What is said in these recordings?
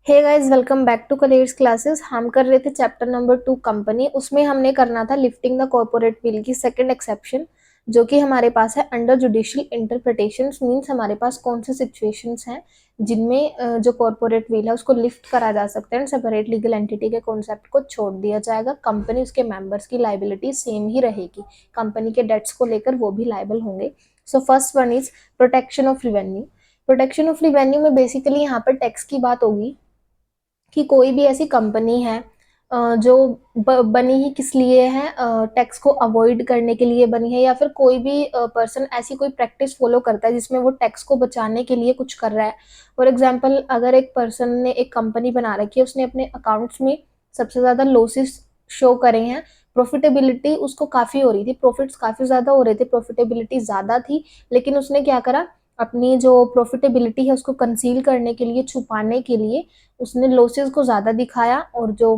Hey guys, welcome back to कलेर्स classes. हम कर रहे थे चैप्टर नंबर 2 कंपनी। उसमें हमने करना था लिफ्टिंग द कॉर्पोरेट विल की सेकंड एक्सेप्शन, जो कि हमारे पास है अंडर जुडिशियल इंटरप्रिटेशंस। मींस हमारे पास कौन से सिचुएशंस हैं जिनमें जो कॉर्पोरेट विल है उसको लिफ्ट करा जा सकता है, सेपरेट लीगल एंटिटी के कॉन्सेप्ट को छोड़ दिया जाएगा। कंपनी उसके मेंबर्स की लाइबिलिटी सेम ही रहेगी, कंपनी के डेट्स को लेकर वो भी लाइबल होंगे। So first one is protection of revenue. Protection of revenue में बेसिकली यहाँ पर टैक्स की बात होगी कि कोई भी ऐसी कंपनी है जो बनी ही किस लिए है, टैक्स को अवॉइड करने के लिए बनी है, या फिर कोई भी पर्सन ऐसी कोई प्रैक्टिस फॉलो करता है जिसमें वो टैक्स को बचाने के लिए कुछ कर रहा है। फॉर एग्जांपल, अगर एक पर्सन ने एक कंपनी बना रखी है, उसने अपने अकाउंट्स में सबसे ज़्यादा लॉसेस शो करे हैं, प्रॉफिटेबिलिटी उसको काफ़ी हो रही थी, प्रॉफिट्स काफ़ी ज़्यादा हो रहे थे, प्रॉफिटेबिलिटी ज़्यादा थी, लेकिन उसने क्या करा, अपनी जो प्रॉफिटेबिलिटी है उसको कंसील करने के लिए, छुपाने के लिए उसने लॉसेस को ज़्यादा दिखाया और जो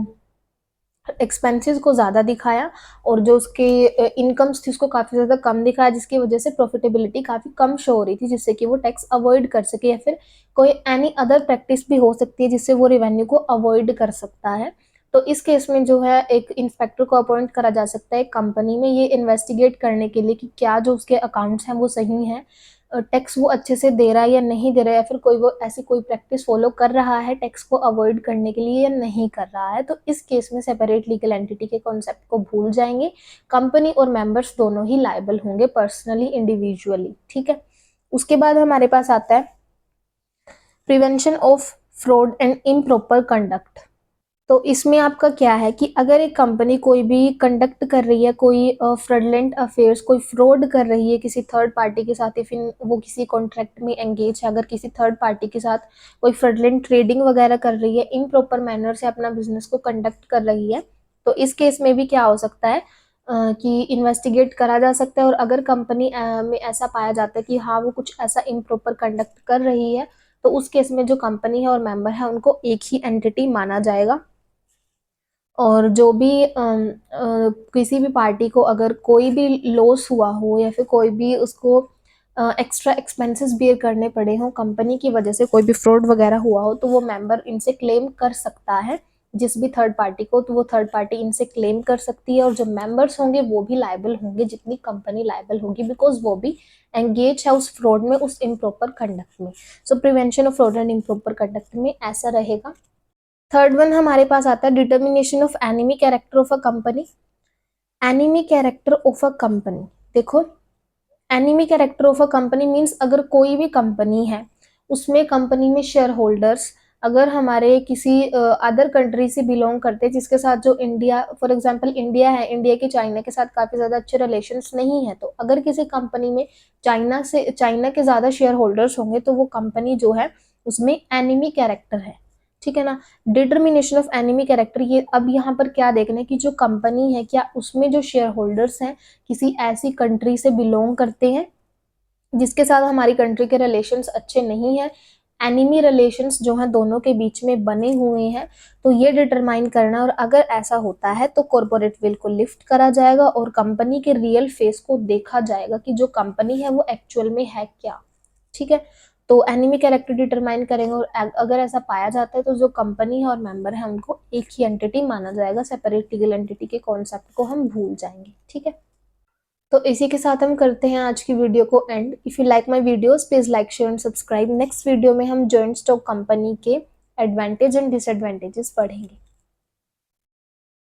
एक्सपेंसेस को ज़्यादा दिखाया, और जो उसके इनकम्स थी उसको काफ़ी ज़्यादा कम दिखाया, जिसकी वजह से प्रॉफिटेबिलिटी काफ़ी कम शो हो रही थी, जिससे कि वो टैक्स अवॉइड कर सके, या फिर कोई एनी अदर प्रैक्टिस भी हो सकती है जिससे वो रेवेन्यू को अवॉइड कर सकता है। तो इस केस में जो है एक इंस्पेक्टर को अपॉइंट करा जा सकता है कंपनी में, ये इन्वेस्टिगेट करने के लिए कि क्या जो उसके अकाउंट्स हैं वो सही हैं, टैक्स वो अच्छे से दे रहा है या नहीं दे रहा है, या फिर कोई वो ऐसी कोई प्रैक्टिस फॉलो कर रहा है टैक्स को अवॉइड करने के लिए या नहीं कर रहा है। तो इस केस में सेपरेट लीगल एंटिटी के कॉन्सेप्ट को भूल जाएंगे, कंपनी और मेंबर्स दोनों ही लायबल होंगे, पर्सनली इंडिविजुअली। ठीक है, उसके बाद हमारे पास आता है prevention of fraud and improper conduct. तो इसमें आपका क्या है कि अगर एक कंपनी कोई भी कंडक्ट कर रही है, कोई फ्रॉडलेंट अफेयर्स, कोई फ्रॉड कर रही है किसी थर्ड पार्टी के साथ, या फिर वो किसी कॉन्ट्रैक्ट में एंगेज है, अगर किसी थर्ड पार्टी के साथ कोई फ्रॉडलेंट ट्रेडिंग वगैरह कर रही है, इम्प्रॉपर मैनर से अपना बिजनेस को कंडक्ट कर रही है, तो इस केस में भी क्या हो सकता है कि इन्वेस्टिगेट करा जा सकता है। और अगर कंपनी में ऐसा पाया जाता है कि हाँ वो कुछ ऐसा इम्प्रॉपर कंडक्ट कर रही है, तो उस केस में जो कंपनी है और मेंबर है उनको एक ही एंटिटी माना जाएगा। और जो भी किसी भी पार्टी को अगर कोई भी लॉस हुआ हो, या फिर कोई भी उसको एक्स्ट्रा एक्सपेंसेस बियर करने पड़े हों कंपनी की वजह से, कोई भी फ्रॉड वगैरह हुआ हो, तो वो मेंबर इनसे क्लेम कर सकता है जिस भी थर्ड पार्टी को, तो वो थर्ड पार्टी इनसे क्लेम कर सकती है, और जो मेंबर्स होंगे वो भी लायबल होंगे जितनी कंपनी लायबल होगी, बिकॉज वो भी एंगेज है उस फ्रॉड में, उस इम्प्रॉपर कंडक्ट में। So prevention of fraud and improper conduct में ऐसा रहेगा। थर्ड वन हमारे पास आता है determination of enemy character of a company. Enemy character of a company, देखो, enemy character of a company means अगर कोई भी कंपनी है, उसमें कंपनी में शेयर होल्डर्स अगर हमारे किसी अदर कंट्री से बिलोंग करते हैं, जिसके साथ जो इंडिया, फॉर एग्जांपल इंडिया है, इंडिया के चाइना के साथ काफी ज्यादा अच्छे रिलेशंस नहीं है, तो अगर किसी कंपनी में चाइना के ज्यादा शेयर होल्डर्स होंगे, तो वो कंपनी जो है उसमें एनिमी कैरेक्टर है। ठीक है ना। डिटर्मिनेशन ऑफ एनिमी कैरेक्टर, ये अब यहाँ पर क्या देखना है कि जो कंपनी है क्या उसमें जो शेयर होल्डर्स हैं किसी ऐसी कंट्री से बिलोंग करते हैं जिसके साथ हमारी कंट्री के रिलेशंस अच्छे नहीं है, एनिमी रिलेशंस जो हैं दोनों के बीच में बने हुए हैं, तो ये डिटरमाइन करना। और अगर ऐसा होता है तो कॉर्पोरेट विल को लिफ्ट करा जाएगा और कंपनी के रियल फेस को देखा जाएगा कि जो कंपनी है वो एक्चुअल में है क्या। ठीक है, तो एनिमी कैरेक्टर डिटरमाइन करेंगे, और अगर ऐसा पाया जाता है तो जो कंपनी है और मेंबर है उनको एक ही एंटिटी माना जाएगा, सेपरेट लीगल एंटिटी के कॉन्सेप्ट को हम भूल जाएंगे। ठीक है, तो इसी के साथ हम करते हैं आज की वीडियो को and. If you like my videos please like share and subscribe. Next video में हम जॉइंट स्टॉक कंपनी के एडवांटेज एंड डिसएडवांटेजेस पढ़ेंगे।